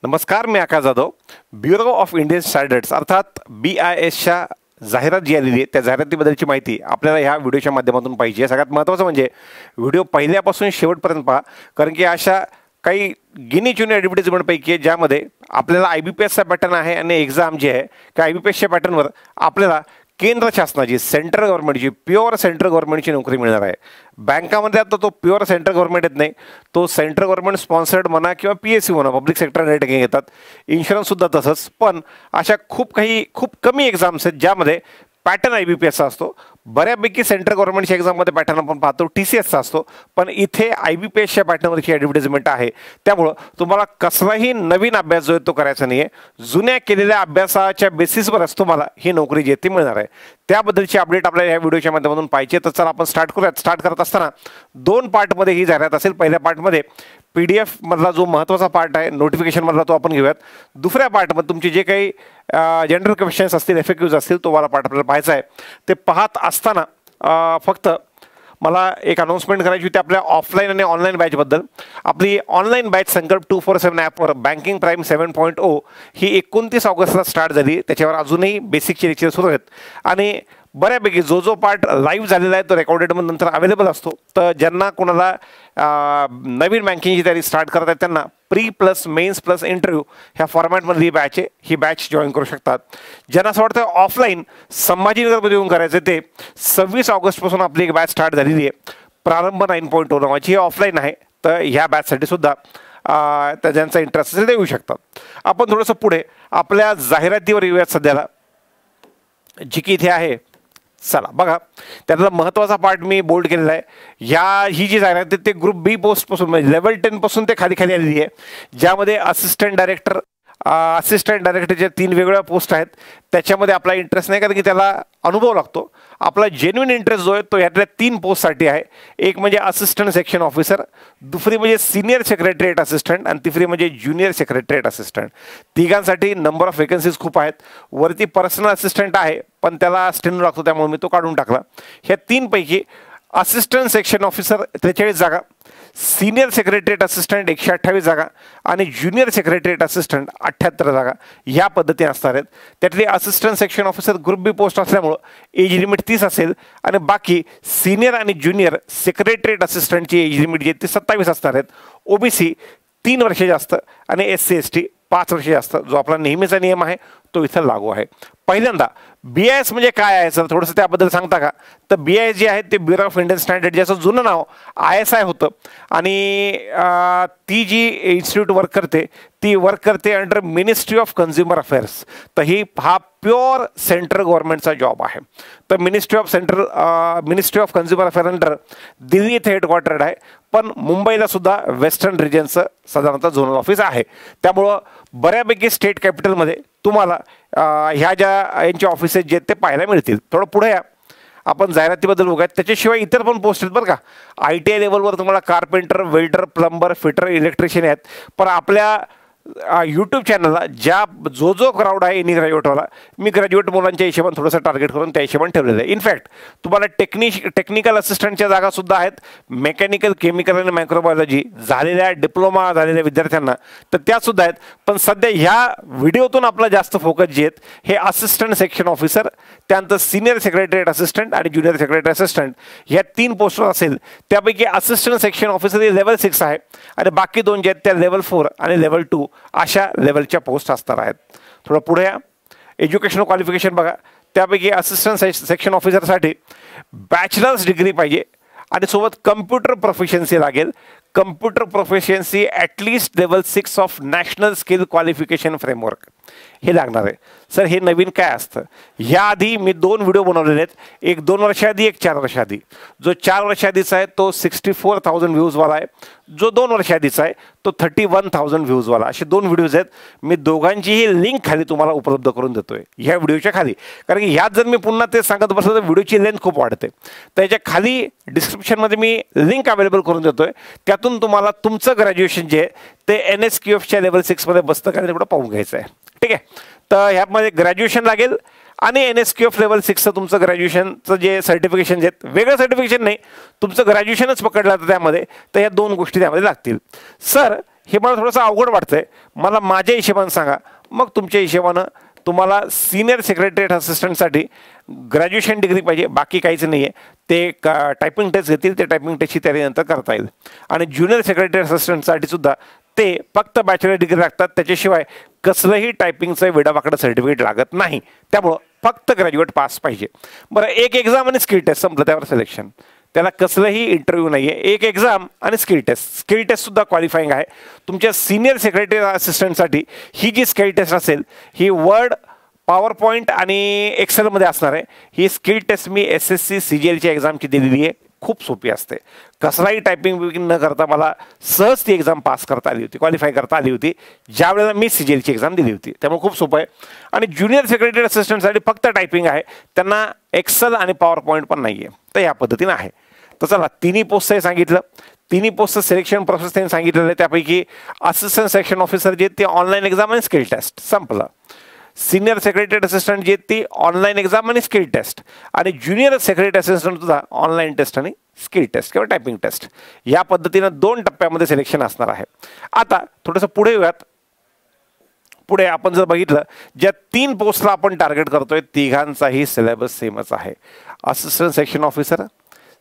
नमस्कार, मी Akash Jadhav. Bureau of Indian standards अर्थात BISच्या जाहिरात जी आलेली आहे त्या जाहिरातीबद्दलची माहिती आपल्याला ह्या व्हिडिओच्या माध्यमातून पाहिजे. सगळ्यात महत्त्वाचं म्हणजे व्हिडिओ पहिल्यापासून शेवटपर्यंत पहा, कारण की अशा काही गिनी चुनी ॲडव्हर्टिजमेंटपैकी आहे ज्यामध्ये आपल्याला IBPSचा पॅटर्न आहे आणि एक्झाम जी आहे त्या IBPSच्या पॅटर्नवर आपल्याला केंद्र शासनाची सेंट्रल गव्हर्नमेंटची प्युअर सेंट्रल गव्हर्नमेंटची नोकरी मिळणार आहे. बँकामध्ये आता तो प्युअर सेंट्रल गव्हर्नमेंट येत नाही, तो सेंट्रल गव्हर्नमेंट स्पॉन्सर्ड म्हणा किंवा PSU म्हणा, पब्लिक सेक्टर अंडरटेकिंग येतात. इन्शुरन्ससुद्धा तसंच. पण अशा खूप कमी एक्झाम्स आहेत ज्यामध्ये पॅटर्न IBPSचा असतो. बऱ्यापैकी सेंट्रल गव्हर्नमेंटच्या एक्झाममध्ये पॅटर्न आपण पाहतो TCSचा असतो, पण इथे IBPSच्या पॅटर्नवरची ॲडव्हर्टिजमेंट आहे. त्यामुळं तुम्हाला कसलाही नवीन अभ्यास जो आहे तो करायचा नाही आहे. जुन्या केलेल्या अभ्यासाच्या बेसिसवरच तुम्हाला ही नोकरी जी आहे ती मिळणार आहे. त्याबद्दलची अपडेट आपल्याला या व्हिडिओच्या माध्यमातून पाहिजे. तर चला आपण स्टार्ट करूयात. स्टार्ट करत असताना 2 पार्टमध्ये ही जाहिरात असेल. पहिल्या पार्टमध्ये PDF मधला जो महत्त्वाचा पार्ट आहे नोटिफिकेशनमधला तो आपण घेऊयात. दुसऱ्या पार्टमध्ये तुमचे जे काही जनरल क्वेश्चन्स असतील, FAQs असतील, तो वाला पार्ट आपल्याला पाहायचा आहे. ते पाहत असताना फक्त मला एक अनाउन्समेंट करायची होती आपल्या ऑफलाईन आणि ऑनलाईन बॅचबद्दल. आपली ऑनलाईन बॅच संकल्प 247 ॲपवर बँकिंग प्राईम 7.0 ही 29 ऑगस्टला स्टार्ट झाली. त्याच्यावर अजूनही बेसिकचे लेक्चर सुरू आहेत आणि बऱ्यापैकी जो पार्ट लाईव्ह झालेला आहे तो रेकॉर्डेड नंतर अवेलेबल असतो. तर ज्यांना कोणाला नवीन बँकिंगची तयारी स्टार्ट करत आहेत त्यांना pre plus mains plus interview ह्या फॉर्मॅटमधली ही बॅच आहे. ही बॅच जॉईन करू शकतात. ज्यांना असं वाटतं ऑफलाईन संभाजीनगरमध्ये येऊन करायचं ते 26 ऑगस्टपासून आपली एक बॅच स्टार्ट झालेली आहे. प्रारंभ 9.0 नावाची ही ऑफलाईन आहे. तर ह्या बॅचसाठी सुद्धा त्या ज्यांचा इंटरेस्ट असेल ते येऊ शकतात. आपण थोडंसं पुढे आपल्या जाहिरातीवर येऊयात. सध्याला जी की इथे आहे, चला बघा, त्यातला महत्त्वाचा पार्ट मी बोल्ड केलेला आहे. ही जी जाहिरात आहे ते ग्रुप B पोस्टपासून म्हणजे लेवल 10 पासून ते खाली आलेली आहे, ज्यामध्ये असिस्टंट डायरेक्टरच्या 3 वेगवेगळ्या पोस्ट आहेत. त्याच्यामध्ये आपला इंटरेस्ट नाही, कारण की त्याला अनुभव लागतो. आपला जेन्युइन इंटरेस्ट जो आहे तो यातल्या 3 पोस्टसाठी आहे. एक म्हणजे असिस्टंट सेक्शन ऑफिसर, दुसरी म्हणजे सिनियर सेक्रेटरीएट असिस्टंट आणि तिसरी म्हणजे ज्युनियर सेक्रेटरीएट असिस्टंट. तिघांसाठी नंबर ऑफ वेकन्सीज खूप आहेत. वरती पर्सनल असिस्टंट आहे पण त्याला स्टेनो लागतो, त्यामुळे मी तो काढून टाकला. ह्या 3 पैकी असिस्टंट सेक्शन ऑफिसर 43 जागा, सिनियर सेक्रेटरीएट असिस्टंट 128 जागा आणि ज्युनियर सेक्रेटरीएट असिस्टंट 78 जागा ह्या पद्धतीने असणार आहेत. त्यातली assistant section officer group B post असल्यामुळं एज लिमिट 30 असेल आणि बाकी सिनियर आणि ज्युनियर सेक्रेटरीएट असिस्टंटची एज लिमिट जी 27 असणार आहेत. OBC 3 वर्ष जास्त आणि SC ST 5 वर्ष जास्त. जो आपला नेहमीचा नियम आहे तो इथं लागू आहे. पहिल्यांदा BIS म्हणजे काय आहे सर, थोडंसं त्याबद्दल सांगता का? तर BIS जे आहे ते ब्युरो ऑफ इंडियन स्टँडर्ड, ज्याचं जुनं नाव ISI होतं आणि ती जी इन्स्टिट्यूट वर्क करते under ministry of consumer affairs. तर हा प्युअर सेंट्रल गव्हर्नमेंटचा जॉब आहे. तर ministry of consumer affair under Delhi इथे हेडक्वार्टर्ड आहे, पण मुंबईला सुद्धा वेस्टर्न रिजनचं साधारणतः झोनल ऑफिस आहे. त्यामुळं बऱ्यापैकी स्टेट कॅपिटलमध्ये तुम्हाला ह्या यांचे ऑफिसेस जे ते पाहायला मिळतील. थोडं पुढे या, आपण जाहिरातीबद्दल बघूयात. त्याच्याशिवाय इतर पण पोस्ट आहेत बरं का. ITI लेवलवर तुम्हाला carpenter, welder, plumber, fitter, electrician आहेत. पण आपल्या यूट्यूब चॅनलला जो क्राऊड आहे एनी ग्रॅज्युएटवाला, मी ग्रॅज्युएट मुलांच्या हिशोबाने थोडंसं टार्गेट करून त्या हिशोबाने ठेवलेलं आहे. इनफॅक्ट तुम्हाला टेक्निकल असिस्टंटच्या जागासुद्धा आहेत. मेकॅनिकल, केमिकल आणि मायक्रोबायोलॉजी झालेल्या डिप्लोमा झालेल्या विद्यार्थ्यांना तर त्यासुद्धा आहेत. पण सध्या ह्या व्हिडिओतून आपला जास्त फोकस जे आहेत हे असिस्टंट सेक्शन ऑफिसर, त्यानंतर सिनियर सेक्रेटरीएट असिस्टंट आणि ज्युनियर सेक्रेटरी असिस्टंट ह्या 3 पोस्टवर असेल. त्यापैकी असिस्टंट सेक्शन ऑफिसर हे लेवल 6 आहे आणि बाकी 2 जे आहेत त्या लेवल 4 आणि लेवल 2 अशा लेवलच्या पोस्ट असणार आहेत. थोडं पुढे या, एज्युकेशनल क्वालिफिकेशन बघा. त्यापैकी असिस्टंट सेक्शन ऑफिसरसाठी बॅचलर्स डिग्री पाहिजे आणि सोबत कम्प्युटर प्रोफिशियन्सी लागेल. Computer proficiency at least level 6 of national skill qualification framework हे लागणार आहे. सर हे नवीन काय असतं? ह्याआधी मी 2 व्हिडिओ बनवलेले आहेत, एक 2 वर्षाआधी, एक 4 वर्षाआधी. जो 4 वर्षाआधीचा आहे तो 64,000 व्ह्यूजवाला आहे. जो 2 वर्षाआधीचा आहे तो 31,000 व्ह्यूजवाला. असे 2 व्हिडिओज आहेत. मी दोघांचीही लिंक खाली तुम्हाला उपलब्ध करून देतोय ह्या व्हिडिओच्या खाली, कारण की ह्यात जर मी पुन्हा ते सांगत बसलो तर व्हिडिओची लेंथ खूप वाढते. त्याच्या खाली डिस्क्रिप्शनमध्ये मी लिंक अवेलेबल करून देतोय. त्यातून तुम्हाला तुमचं ग्रॅज्युएशन जे आहे ते NSQFच्या लेवल 6 मध्ये बसतं का तेवढं पाहून घ्यायचं आहे. ठीक आहे. तर ह्यामध्ये ग्रॅज्युएशन लागेल आणि NSQF लेवल 6चं तुमचं ग्रॅज्युएशनचं जे सर्टिफिकेशन आहेत, वेगळं सर्टिफिकेशन नाही, तुमचं ग्रॅज्युएशनच पकडलं जातं त्यामध्ये. तर या 2 गोष्टी त्यामध्ये लागतील. सर हे मला थोडंसं अवघड वाटतंय, मला माझ्या हिशोबानं सांगा, मग तुमच्या हिशोबानं तुम्हाला सिनियर सेक्रेटरीएट असिस्टंटसाठी ग्रॅज्युएशन डिग्री पाहिजे, बाकी काहीच नाही आहे. ते टायपिंग टेस्ट घेतील, ते टायपिंग टेस्टची तयारी नंतर करता येईल. आणि ज्युनियर सेक्रेटरीएट असिस्टंटसाठी सुद्धा ते फक्त बॅचलर डिग्री लागतात, त्याच्याशिवाय कसलंही टायपिंगचं वेडावाकडं सर्टिफिकेट लागत नाही. त्यामुळं फक्त ग्रॅज्युएट पास पाहिजे. बरं, एक एक्झाम आणि स्किल टेस्ट संपलं, त्यावर सिलेक्शन. त्याला कसलंही इंटरव्ह्यू नाही आहे, एक एक्झाम आणि स्किल टेस्ट. स्किल टेस्टसुद्धा क्वालिफाईंग आहे. तुमच्या सिनियर सेक्रेटरी असिस्टंटसाठी ही जी स्किल टेस्ट असेल ही वर्ड, पॉवर पॉईंट आणि एक्सेलमध्ये असणार आहे. ही स्किल टेस्ट मी SSC CGLच्या एक्झामची दिलेली आहे. खूप सोपी असते, कसलाही टायपिंग बिपिंग न करता मला सहज ती एक्झाम पास करता आली होती, क्वालिफाय करता आली होती ज्या वेळेला मी CGLची एक्झाम दिली होती. त्यामुळे खूप सोपं आहे. आणि ज्युनियर सेक्रेटरी असिस्टंटसाठी फक्त टायपिंग आहे, त्यांना एक्सेल आणि पॉवर पॉईंट पण नाही आहे. तर या पद्धतीनं आहे. तर चला, तिन्ही पोस्टही सांगितलं, तिन्ही पोस्टचं सिलेक्शन प्रोसेस त्यांनी सांगितलेलं आहे. त्यापैकी असिस्टंट सेक्शन ऑफिसर जे ते ऑनलाईन एक्झाम आणि स्किल टेस्ट संपलं. सिनियर सेक्रेटरी असिस्टंट जे ती ऑनलाईन एक्झाम आणि स्किल टेस्ट, आणि ज्युनियर सेक्रेटरी असिस्टंट सुद्धा ऑनलाईन टेस्ट आणि स्किल टेस्ट किंवा टायपिंग टेस्ट. या पद्धतीनं 2 टप्प्यामध्ये सिलेक्शन असणार आहे. आता थोडंसं पुढे येऊयात. पुढे आपण जर बघितलं, ज्या 3 पोस्टला आपण टार्गेट करतोय तिघांचाही सिलेबस सेमच आहे. Assistant section officer,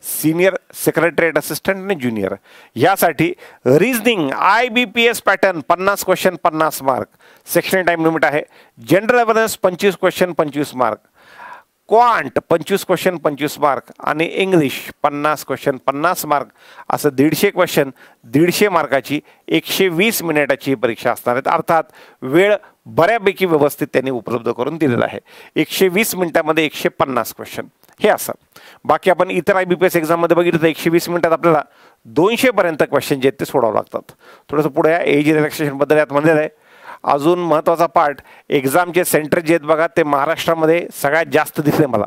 senior secretariat assistant आणि ज्युनियर. यासाठी reasoning IBPS pattern 50 question 50 mark, section time limit आहे. General awareness 25 question 25 mark, quant 25 question 25 mark आणि इंग्लिश 50 क्वेश्चन 50 मार्क. असं 150 क्वेश्चन 150 मार्काची 120 मिनिटाची परीक्षा असणार आहे. अर्थात वेळ बऱ्यापैकी व्यवस्थित त्यांनी उपलब्ध करून दिलेला आहे. 120 मिनिटामध्ये 150 क्वेश्चन हे असं. बाकी आपण इतर IBPS एक्झाममध्ये बघितलं तर 120 मिनिटात आपल्याला 200 पर्यंत क्वेश्चन जे आहेत ते सोडावं लागतात. थोडंसं पुढे या एज रिलॅक्सेशनबद्दल यात म्हणलेलं आहे. अजून महत्त्वाचा पार्ट, एक्झामचे सेंटर जे आहेत बघा ते महाराष्ट्रामध्ये सगळ्यात जास्त दिसले मला,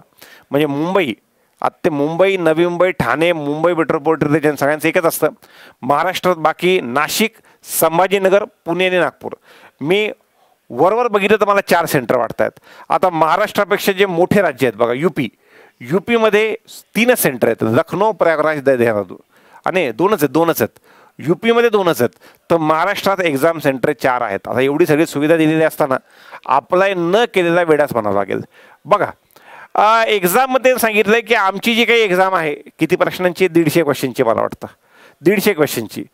म्हणजे मुंबई. आता ते मुंबई, नवी मुंबई, ठाणे, मुंबई मेट्रोपॉलिटन रिजन सगळ्यांचं एकच असतं. महाराष्ट्रात बाकी नाशिक, संभाजीनगर, पुणे आणि नागपूर. मी वरवर बघितलं तर मला 4 सेंटर वाटत आहेत. आता महाराष्ट्रापेक्षा जे मोठे राज्य आहेत बघा, UPमध्ये 3 सेंटर आहेत, लखनौ, प्रयागराज, देहरादून. आणि 2च आहेत. UPमध्ये 2च आहेत. तर महाराष्ट्रात एक्झाम सेंटर 4 आहेत. आता एवढी सगळी सुविधा दिलेली असताना अप्लाय न केलेला वेळाच म्हणावं लागेल. बघा, एक्झाममध्ये सांगितलंय की आमची जी काही एक्झाम आहे, किती प्रश्नांची, 150 क्वेश्चनची मला वाटतं, 150 क्वेश्चनची.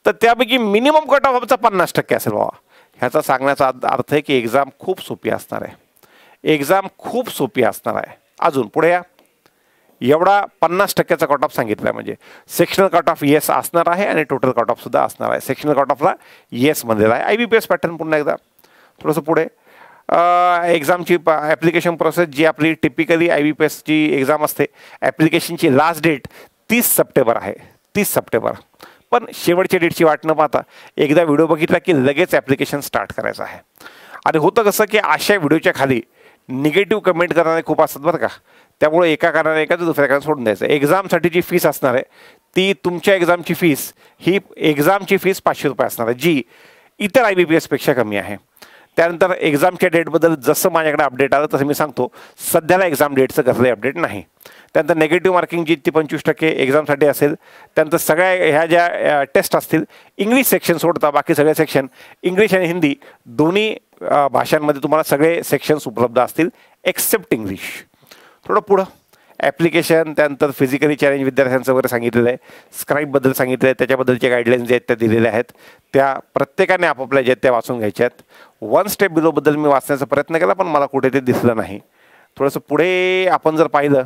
तर त्यापैकी मिनिमम कट ऑफचा 50% असेल बाबा. ह्याचा सांगण्याचा अर्थ आहे की एक्झाम खूप सोपी असणार आहे. एक्झाम खूप सोपी असणार आहे. अजून पुढे या. एवढा 50%चा कट ऑफ सांगितला, म्हणजे सेक्शनल कट ऑफ येस असणार आहे आणि टोटल कट ऑफ सुद्धा असणार आहे. सेक्शनल कट ऑफला येस म्हणलेला आहे. IBPS पॅटर्न पुन्हा एकदा थोडंसं पुढे. एक्झामची ॲप्लिकेशन प्रोसेस जी आपली टिपिकली IBPSची एक्झाम असते, ॲप्लिकेशनची लास्ट डेट 30 सप्टेंबर आहे. 30 सप्टेंबर. पण शेवटच्या डेटची वाट न पाहता एकदा व्हिडिओ बघितला की लगेच ॲप्लिकेशन स्टार्ट करायचं आहे. आणि होतं कसं की अशा व्हिडिओच्या खाली निगेटिव्ह कमेंट करणारे खूप असतात बरं का. त्यामुळे एका कारणाने एकाच दुसऱ्या कारणाने सोडून द्यायचं. एक्झामसाठी जी फीस असणार आहे ती तुमच्या एक्झामची फीस, ही एक्झामची फीस 500 रुपये असणार आहे, जी इतर IBPSपेक्षा कमी आहे. त्यानंतर एक्झामच्या डेटबद्दल जसं माझ्याकडे अपडेट आलं तसं मी सांगतो. सध्याला एक्झाम डेटचं कसलंही अपडेट नाही. त्यानंतर नेगेटिव्ह मार्किंग जी ती 25% एक्झामसाठी असेल. त्यानंतर सगळ्या ह्या ज्या टेस्ट असतील, इंग्लिश सेक्शन सोडता बाकी सगळे सेक्शन, इंग्लिश आणि हिंदी दोन्ही भाषांमध्ये तुम्हाला सगळे सेक्शन्स उपलब्ध असतील एक्सेप्ट इंग्लिश. थोडं पुढं ॲप्लिकेशन, त्यानंतर फिजिकली चॅलेंज विद्यार्थ्यांचं वगैरे सांगितलेलं आहे. स्क्राईबबद्दल सांगितलं आहे, त्याच्याबद्दलचे गाईडलाईन्स जे आहेत त्या दिलेल्या आहेत. त्या प्रत्येकाने आपापल्या जे आहेत त्या वाचून घ्यायच्या आहेत. 1 स्टेप बिलोबद्दल मी वाचण्याचा प्रयत्न केला पण मला कुठे ते दिसलं नाही. थोडंसं पुढे आपण जर पाहिलं,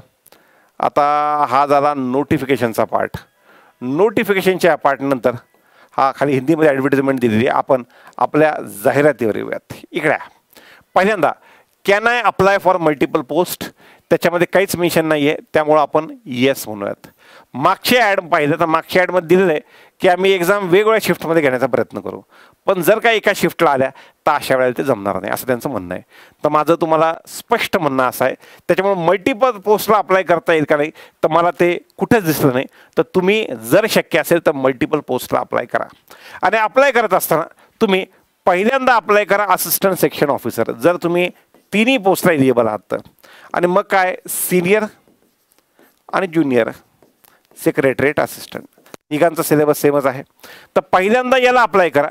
आता हा झाला नोटिफिकेशनचा पार्ट. नोटिफिकेशनच्या पार्टनंतर हा खाली हिंदीमध्ये ॲडव्हर्टिजमेंट दिलेली आहे. आपण आपल्या जाहिरातीवर येऊयात. इकडे पहिल्यांदा can I apply for multiple post, त्याच्यामध्ये काहीच मेन्शन नाही आहे, त्यामुळं आपण येस म्हणूयात. मागची ॲड पाहिलं तर मागच्या ॲडमध्ये दिलेलं आहे की आम्ही एक्झाम वेगवेगळ्या शिफ्टमध्ये घेण्याचा प्रयत्न करू, पण जर का एका शिफ्टला आल्या तर अशा वेळेला ते जमणार नाही असं त्यांचं म्हणणं आहे. तर माझं तुम्हाला स्पष्ट म्हणणं असं आहे, त्याच्यामुळे मल्टिपल पोस्टला अप्लाय करता येईल का नाही तर मला ते कुठेच दिसलं नाही. तर तुम्ही जर शक्य असेल तर मल्टिपल पोस्टला अप्लाय करा. आणि अप्लाय करत असताना तुम्ही पहिल्यांदा अप्लाय करा असिस्टंट सेक्शन ऑफिसर, जर तुम्ही तिन्ही पोस्टला एलिजिबल आहात तर. आणि मग काय, सिनियर आणि ज्युनियर सेक्रेटरीएट असिस्टंट तिघांचा सिलेबस सेमच आहे. तर पहिल्यांदा याला अप्लाय करा.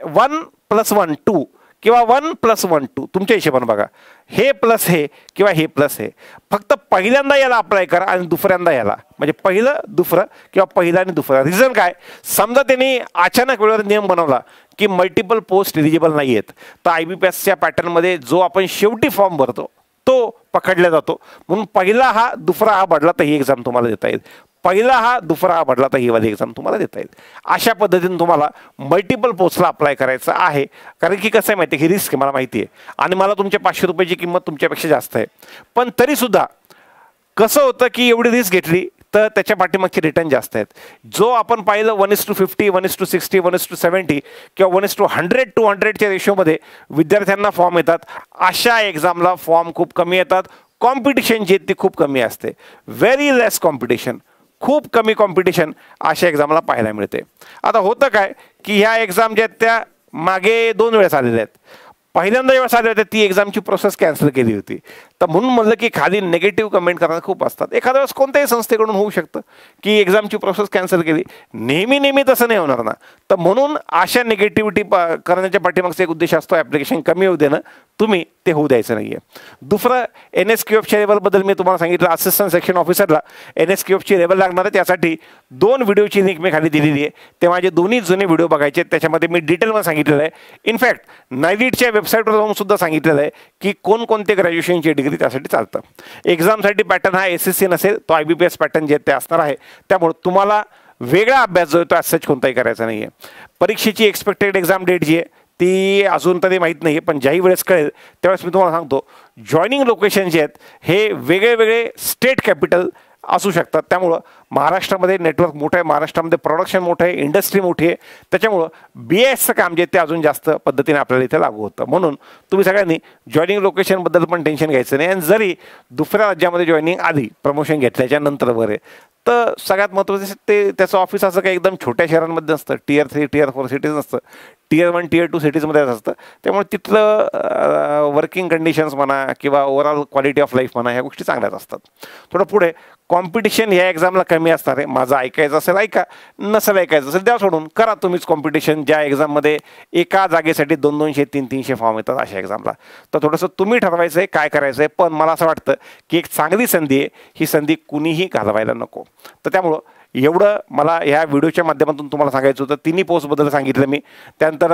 1+1 2 किंवा 1+1 2 तुमच्या हिशोबाने बघा, हे प्लस हे किंवा हे प्लस हे, फक्त पहिल्यांदा याला अप्लाय करा आणि दुसऱ्यांदा याला, म्हणजे पहिलं दुसरं किंवा पहिलं आणि दुसरं. रिझन काय, समजा त्यांनी अचानक वेळेवर नियम बनवला की मल्टिपल पोस्ट एलिजिबल नाही आहेत, तर IBPSच्या पॅटर्नमध्ये जो आपण शेवटी फॉर्म भरतो तो पकडला जातो. म्हणून पहिला हा दुसरा हा भरला तर ही एक्झाम तुम्हाला देता येईल, पहिला हा दुसरा हा भरला तर ही वाली एक्झाम तुम्हाला देता येईल. अशा पद्धतीने तुम्हाला मल्टिपल पोस्टला अप्लाय करायचं आहे. कारण की कसं आहे माहिती आहे, ही रिस्क मला माहिती आहे आणि मला तुमच्या 500 रुपयाची किंमत तुमच्यापेक्षा जास्त आहे, पण तरीसुद्धा कसं होतं की एवढी रिस्क घेतली तर त्याच्या पाठीमागचे रिटर्न जास्त आहेत. जो आपण पाहिलं 1:50, 1:60, 1:70 किंवा 1:100-200च्या रेशोमध्ये विद्यार्थ्यांना फॉर्म येतात, अशा एक्झामला फॉर्म खूप कमी येतात. कॉम्पिटिशन जी ती खूप कमी असते, व्हेरी लेस कॉम्पिटिशन, खूप कमी कॉम्पिटिशन अशा एक्झामला पाहायला मिळते. आता होतं काय की ह्या एक्झाम ज्या आहेत त्या मागे 2 वेळेस आलेल्या आहेत. पहिल्यांदा जेव्हा आले होते ती एक्झामची प्रोसेस कॅन्सल केली होती, तर म्हणून म्हणलं की खाली निगेटिव्ह कमेंट करणारे खूप असतात. एखाद्या वेळेस कोणत्याही संस्थेकडून होऊ शकतं की एक्झामची प्रोसेस कॅन्सल केली, नेहमी तसं नाही होणार ना. तर म्हणून अशा निगेटिव्हिटी करण्याच्या पाठीमागचा एक उद्देश असतो, ॲप्लिकेशन कमी होऊ देणं, तुम्ही ते होऊ द्यायचं नाही आहे. दुसरं, NSQFच्या लेवलबद्दल मी तुम्हाला सांगितलं, असिस्टंट सेक्शन ऑफिसरला NSQFची लेवल लागणार आहे, त्यासाठी 2 व्हिडिओची लिंक मी खाली दिलेली आहे. ते माझे दोन्ही जुने व्हिडिओ बघायचे, त्याच्यामध्ये मी डिटेलमध्ये सांगितलेलं आहे. इनफॅक्ट नायलीटच्या वेबसाईटवर जाऊन सुद्धा सांगितलेलं आहे की कोणकोणते ग्रॅज्युएशनची डिग्री त्यासाठी चालतं. एक्झामसाठी पॅटर्न हा SSC नसेल, तो IBPS पॅटर्न जे ते असणार आहे. त्यामुळे तुम्हाला वेगळा अभ्यास जो आहे तो ॲज कोणताही करायचा नाही आहे. परीक्षेची एक्सपेक्टेड एक्झाम डेट जी आहे ती अजून तरी माहीत नाही आहे, पण ज्याही वेळेस कळेल त्यावेळेस मी तुम्हाला सांगतो. जॉईनिंग लोकेशन जे आहेत हे वेगळे स्टेट कॅपिटल असू शकतात. त्यामुळं महाराष्ट्रामध्ये नेटवर्क मोठं आहे, महाराष्ट्रामध्ये प्रोडक्शन मोठं आहे, इंडस्ट्री मोठी आहे, त्याच्यामुळं BISचं काम जे ते अजून जास्त पद्धतीने आपल्याला इथे लागू होतं. म्हणून तुम्ही सगळ्यांनी जॉईनिंग लोकेशनबद्दल पण टेन्शन घ्यायचं नाही. आणि जरी दुसऱ्या राज्यामध्ये जॉईनिंग आली प्रमोशन घेतल्याच्या नंतर वगैरे, तर सगळ्यात महत्त्वाचं ते त्याचं ऑफिस असं काही एकदम छोट्या शहरांमध्ये नसतं, Tier 3 Tier 4 सिटीज नसतं, Tier 1 Tier 2 सिटीजमध्येच असतं. त्यामुळे तिथलं वर्किंग कंडिशन्स म्हणा किंवा ओव्हरऑल क्वालिटी ऑफ लाईफ म्हणा ह्या गोष्टी चांगल्याच असतात. थोडं पुढे कॉम्पिटिशन ह्या एक्झामला कमी असणार आहे. माझं ऐकायचं असेल ऐका, नसेल ऐकायचं असेल द्या सोडून, करा तुम्हीच कॉम्पिटिशन. ज्या एक्झाममध्ये एका जागेसाठी 200-200, 300-300 फॉर्म येतात अशा एक्झामला, तर थोडंसं तुम्ही ठरवायचं आहे काय करायचं आहे. पण मला असं वाटतं की एक चांगली संधी आहे, ही संधी कुणीही घालवायला नको. तर त्यामुळं एवढं मला ह्या व्हिडिओच्या माध्यमातून तुम्हाला सांगायचं होतं. तिन्ही पोस्टबद्दल सांगितलं मी. त्यानंतर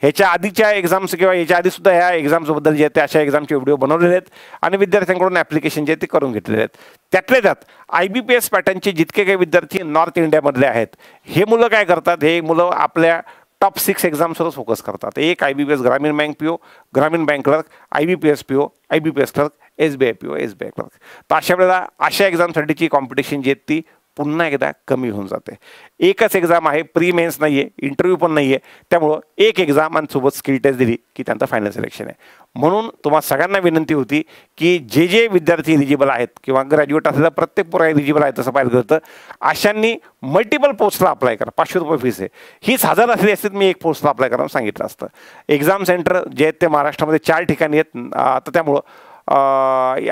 ह्याच्या आधीच्या एक्झाम्स किंवा ह्याच्या आधीसुद्धा ह्या एक्झाम्सबद्दल जे आहेत ते अशा एक्झामचे व्हिडिओ बनवलेले आहेत आणि विद्यार्थ्यांकडून ॲप्लिकेशन जे ते करून घेतलेले आहेत. त्यातल्या त्यात IBPS पॅटर्नचे जितके काही विद्यार्थी नॉर्थ इंडियामधले आहेत, हे मुलं काय करतात, हे मुलं आपल्या टॉप 6 एक्झाम्सवरच फोकस करतात. एक IBPS ग्रामीण बँक PO, ग्रामीण bank clerk, IBPS PO, IBPS clerk, SBI PO, SBI clerk. तर अशा वेळेला अशा एक्झामसाठीची कॉम्पिटिशन जी आहे ती पुन्हा एकदा कमी होऊन जाते. एकच एक्झाम आहे, प्री मेन्स नाही आहे, इंटरव्ह्यू पण नाही आहे. त्यामुळं एक एक्झाम आणि सोबत स्किल टेस्ट दिली की त्यांचं फायनल सिलेक्शन आहे. म्हणून तुम्हाला सगळ्यांना विनंती होती की जे विद्यार्थी एलिजिबल आहेत किंवा ग्रॅज्युएट असलेला प्रत्येक पोरा एलिजिबल आहे तसं पाहिलं तर अशांनी मल्टिपल पोस्टला अप्लाय करा. 500 रुपये फीस आहे. हीच 1000 असली असते मी एक पोस्टला अप्लाय करायला सांगितलं असतं. एक्झाम सेंटर जे आहेत ते महाराष्ट्रामध्ये 4 ठिकाणी आहेत. तर त्यामुळं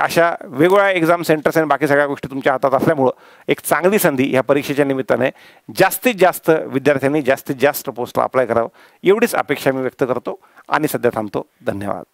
अशा वेगवेगळ्या एक्झाम सेंटर्स आणि बाकी सगळ्या गोष्टी तुमच्या हातात असल्यामुळं एक चांगली संधी ह्या परीक्षेच्या निमित्ताने जास्तीत जास्त विद्यार्थ्यांनी जास्तीत जास्त पोस्टला अप्लाय करावं एवढीच अपेक्षा मी व्यक्त करतो आणि सध्या थांबतो. धन्यवाद.